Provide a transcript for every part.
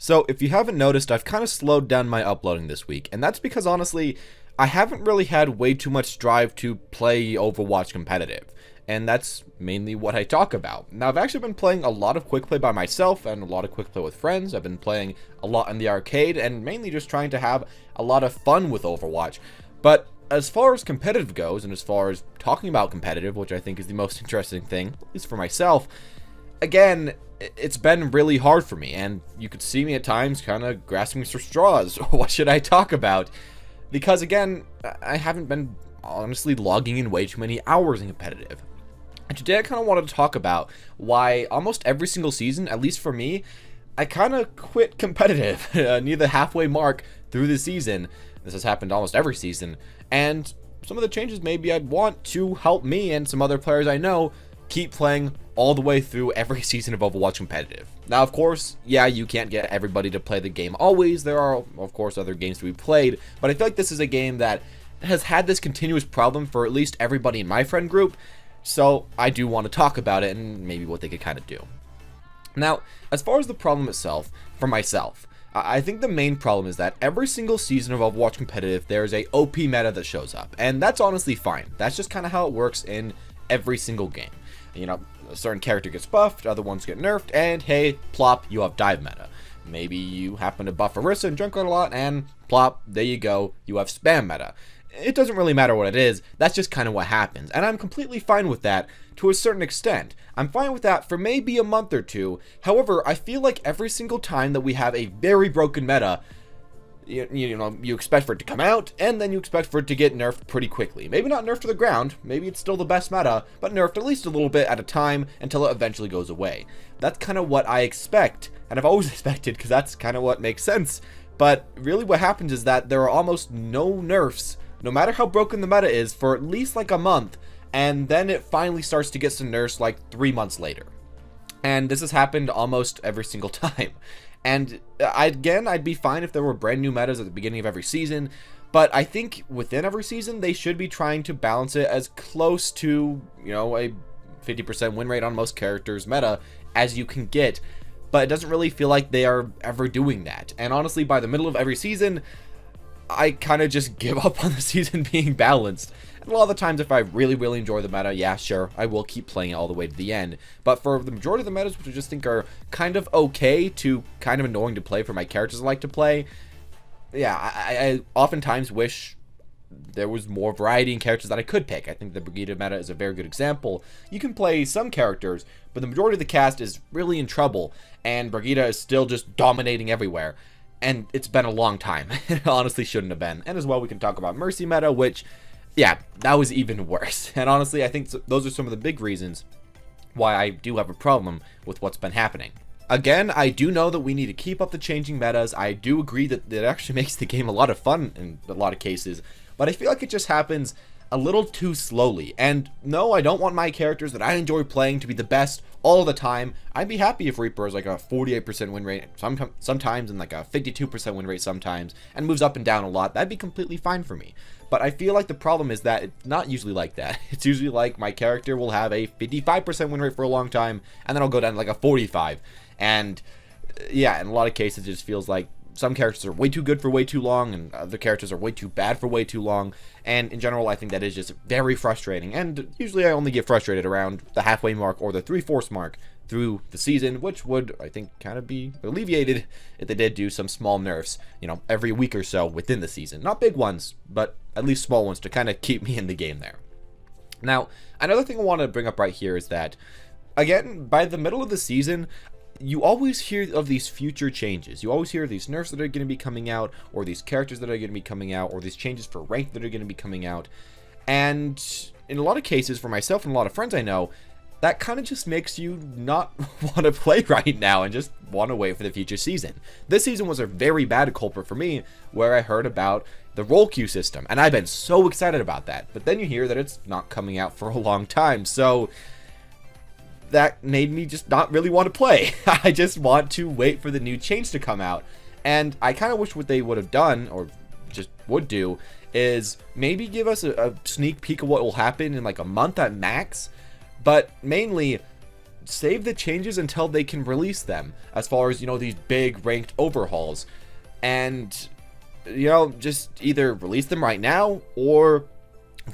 So, if you haven't noticed, I've kind of slowed down my uploading this week, and that's because honestly, I haven't really had way too much drive to play Overwatch competitive, and that's mainly what I talk about. Now, I've actually been playing a lot of quick play by myself and a lot of quick play with friends. I've been playing a lot in the arcade and mainly just trying to have a lot of fun with Overwatch. But as far as competitive goes, and as far as talking about competitive, which I think is the most interesting thing, at least for myself, again, it's been really hard for me, and you could see me at times kind of grasping for straws. What should I talk about? Because again, I haven't been honestly logging in way too many hours in competitive. And today I kind of wanted to talk about why almost every single season, at least for me, I kind of quit competitive near the halfway mark through the season. This has happened almost every season, and some of the changes maybe I'd want to help me and some other players I know keep playing all the way through every season of Overwatch competitive. Now, of course, yeah, you can't get everybody to play the game always. There are, of course, other games to be played, but I feel like this is a game that has had this continuous problem for at least everybody in my friend group, so I do want to talk about it and maybe what they could kind of do. Now, as far as the problem itself, for myself, I think the main problem is that every single season of Overwatch competitive, there's a OP meta that shows up, and that's honestly fine. That's just kind of how it works in every single game. You know, a certain character gets buffed, other ones get nerfed, and hey, plop, you have dive meta. Maybe you happen to buff Orisa and Junker a lot, and plop, there you go, you have spam meta. It doesn't really matter what it is, that's just kind of what happens, and I'm completely fine with that to a certain extent. I'm fine with that for maybe a month or two. However, I feel like every single time that we have a very broken meta, you expect for it to come out, and then you expect for it to get nerfed pretty quickly. Maybe not nerfed to the ground, maybe it's still the best meta, but nerfed at least a little bit at a time until it eventually goes away. That's kind of what I expect, and I've always expected, because that's kind of what makes sense. But really what happens is that there are almost no nerfs, no matter how broken the meta is, for at least like a month, and then it finally starts to get some nerfs like 3 months later. And this has happened almost every single time. And I'd be fine if there were brand new metas at the beginning of every season, but I think within every season, they should be trying to balance it as close to, a 50% win rate on most characters meta as you can get, but it doesn't really feel like they are ever doing that. And honestly, by the middle of every season, I kind of just give up on the season being balanced. And a lot of the times, if I really, really enjoy the meta, yeah, sure, I will keep playing it all the way to the end. But for the majority of the metas, which I just think are kind of okay to kind of annoying to play for my characters I like to play, yeah, I oftentimes wish there was more variety in characters that I could pick. I think the Brigida meta is a very good example. You can play some characters, but the majority of the cast is really in trouble, and Brigida is still just dominating everywhere. And it's been a long time. It honestly shouldn't have been. And as well, we can talk about Mercy meta, which, yeah, that was even worse. And honestly, I think those are some of the big reasons why I do have a problem with what's been happening. Again, I do know that we need to keep up the changing metas. I do agree that it actually makes the game a lot of fun in a lot of cases. But I feel like it just happens a little too slowly. And no, I don't want my characters that I enjoy playing to be the best all the time. I'd be happy if Reaper is like a 48% win rate sometimes and like a 52% win rate sometimes and moves up and down a lot. That'd be completely fine for me. But I feel like the problem is that it's not usually like that. It's usually like my character will have a 55% win rate for a long time and then I'll go down to like a 45. And yeah, in a lot of cases it just feels like some characters are way too good for way too long, and other characters are way too bad for way too long. And in general, I think that is just very frustrating. And usually I only get frustrated around the halfway mark or the 3/4 mark through the season, which would, I think, kind of be alleviated if they did do some small nerfs, every week or so within the season. Not big ones, but at least small ones to kind of keep me in the game there. Now, another thing I want to bring up right here is that, again, by the middle of the season, you always hear of these future changes. You always hear of these nerfs that are going to be coming out, or these characters that are going to be coming out, or these changes for rank that are going to be coming out. And in a lot of cases, for myself and a lot of friends I know, that kind of just makes you not want to play right now and just want to wait for the future season. This season was a very bad culprit for me, where I heard about the role queue system, and I've been so excited about that. But then you hear that it's not coming out for a long time, so that made me just not really want to play. I just want to wait for the new change to come out. And I kind of wish what they would have done, or just would do, is maybe give us a sneak peek of what will happen in like a month at max. But mainly, save the changes until they can release them, as far as, these big ranked overhauls. And, just either release them right now or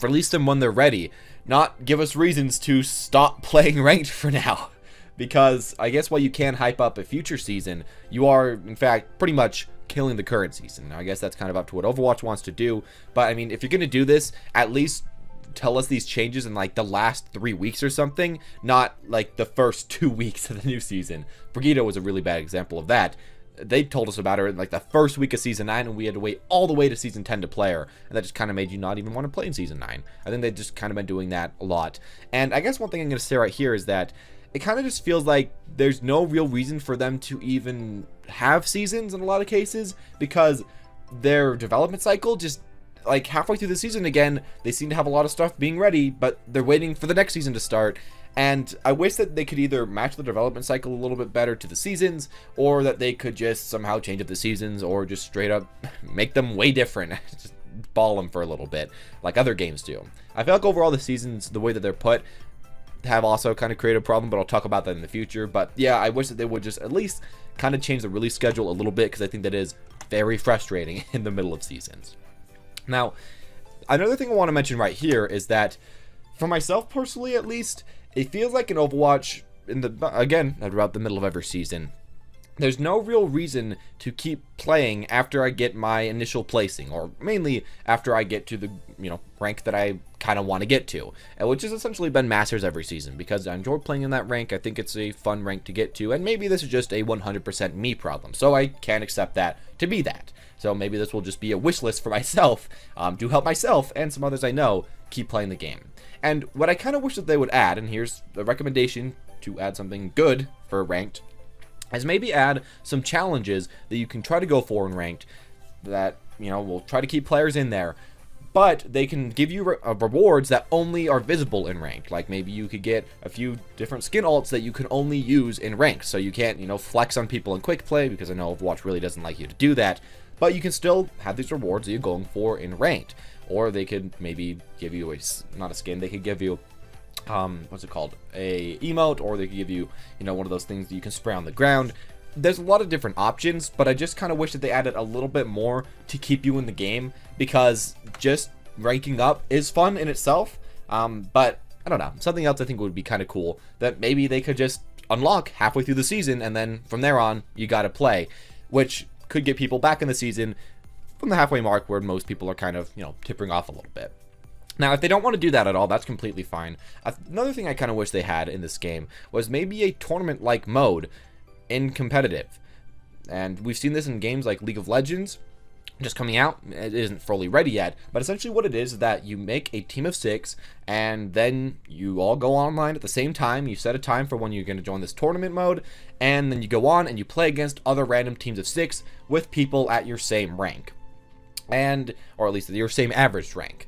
release them when they're ready. Not give us reasons to stop playing ranked for now. Because I guess while you can hype up a future season, you are, in fact, pretty much killing the current season. Now, I guess that's kind of up to what Overwatch wants to do. But, I mean, if you're going to do this, at least tell us these changes in, like, the last 3 weeks or something. Not, like, the first 2 weeks of the new season. Brigitte was a really bad example of that. They told us about her in, like, the first week of Season 9, and we had to wait all the way to Season 10 to play her, and that just kind of made you not even want to play in Season 9. I think they've just kind of been doing that a lot. And I guess one thing I'm going to say right here is that it kind of just feels like there's no real reason for them to even have seasons in a lot of cases, because their development cycle just, like, halfway through the season again, they seem to have a lot of stuff being ready, but they're waiting for the next season to start. And I wish that they could either match the development cycle a little bit better to the seasons, or that they could just somehow change up the seasons, or just straight up make them way different. Just ball them for a little bit, like other games do. I feel like overall the seasons, the way that they're put, have also kind of created a problem, but I'll talk about that in the future. But yeah, I wish that they would just at least kind of change the release schedule a little bit, because I think that is very frustrating in the middle of seasons. Now, another thing I want to mention right here is that, for myself personally at least, it feels like in Overwatch, again, about the middle of every season, there's no real reason to keep playing after I get my initial placing, or mainly after I get to the, rank that I kind of want to get to, which has essentially been Masters every season, because I enjoy playing in that rank. I think it's a fun rank to get to, and maybe this is just a 100% me problem, so I can't accept that to be that. So maybe this will just be a wish list for myself, to help myself and some others I know keep playing the game. And what I kind of wish that they would add, and here's the recommendation to add something good for ranked, is maybe add some challenges that you can try to go for in ranked that, will try to keep players in there, but they can give you rewards that only are visible in ranked. Like maybe you could get a few different skin alts that you can only use in ranked, so you can't, flex on people in quick play, because I know Overwatch really doesn't like you to do that, but you can still have these rewards that you're going for in ranked. Or they could maybe give you not a skin, they could give you, what's it called, a emote, or they could give you, one of those things that you can spray on the ground. There's a lot of different options, but I just kind of wish that they added a little bit more to keep you in the game, because just ranking up is fun in itself, but I don't know, something else I think would be kind of cool, that maybe they could just unlock halfway through the season, and then from there on, you gotta play, which could get people back in the season from the halfway mark, where most people are kind of, tipping off a little bit. Now, if they don't want to do that at all, that's completely fine. Another thing I kind of wish they had in this game was maybe a tournament-like mode in competitive. And we've seen this in games like League of Legends, just coming out. It isn't fully ready yet, but essentially what it is that you make a team of 6, and then you all go online at the same time. You set a time for when you're going to join this tournament mode, and then you go on and you play against other random teams of 6 with people at your same rank. Or at least your same average rank.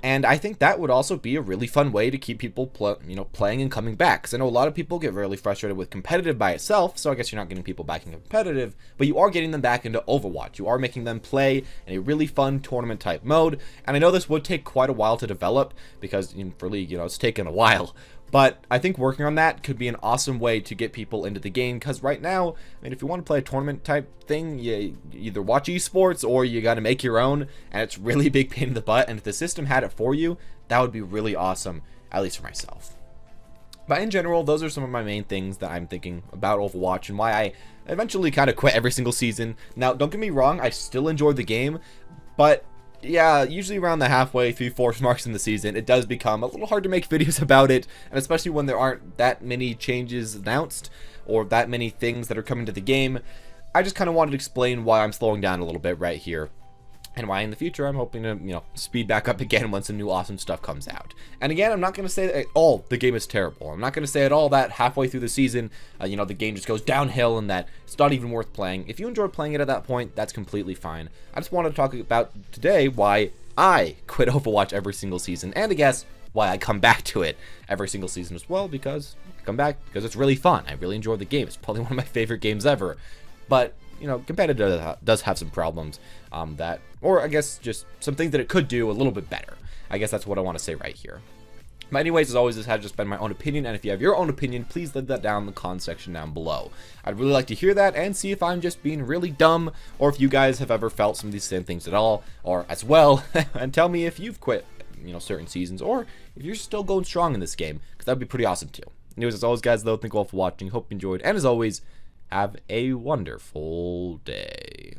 And I think that would also be a really fun way to keep people playing and coming back. Because I know a lot of people get really frustrated with competitive by itself, so I guess you're not getting people back in competitive, but you are getting them back into Overwatch. You are making them play in a really fun tournament type mode. And I know this would take quite a while to develop, because for League, it's taken a while. But I think working on that could be an awesome way to get people into the game, because right now, I mean, if you want to play a tournament type thing, you either watch esports or you got to make your own, and it's really big pain in the butt. And if the system had it for you, that would be really awesome, at least for myself. But in general, those are some of my main things that I'm thinking about Overwatch and why I eventually kind of quit every single season. Now, don't get me wrong, I still enjoy the game, but yeah, usually around the halfway, 3/4 marks in the season, it does become a little hard to make videos about it, and especially when there aren't that many changes announced, or that many things that are coming to the game. I just kind of wanted to explain why I'm slowing down a little bit right here, and why in the future I'm hoping to, speed back up again once some new awesome stuff comes out. And again, I'm not going to say that at all the game is terrible. I'm not going to say at all that halfway through the season, the game just goes downhill and that it's not even worth playing. If you enjoy playing it at that point, that's completely fine. I just wanted to talk about today why I quit Overwatch every single season, and I guess why I come back to it every single season as well, because I come back because it's really fun. I really enjoy the game. It's probably one of my favorite games ever. But competitive does have some problems or I guess just some things that it could do a little bit better. I guess that's what I want to say right here. But anyways, as always, this has just been my own opinion, and if you have your own opinion, please leave that down in the comment section down below. I'd really like to hear that and see if I'm just being really dumb, or if you guys have ever felt some of these same things at all, or as well, and tell me if you've quit, certain seasons, or if you're still going strong in this game, because that'd be pretty awesome too. Anyways, as always, guys, though, thank you all for watching. Hope you enjoyed, and as always, have a wonderful day.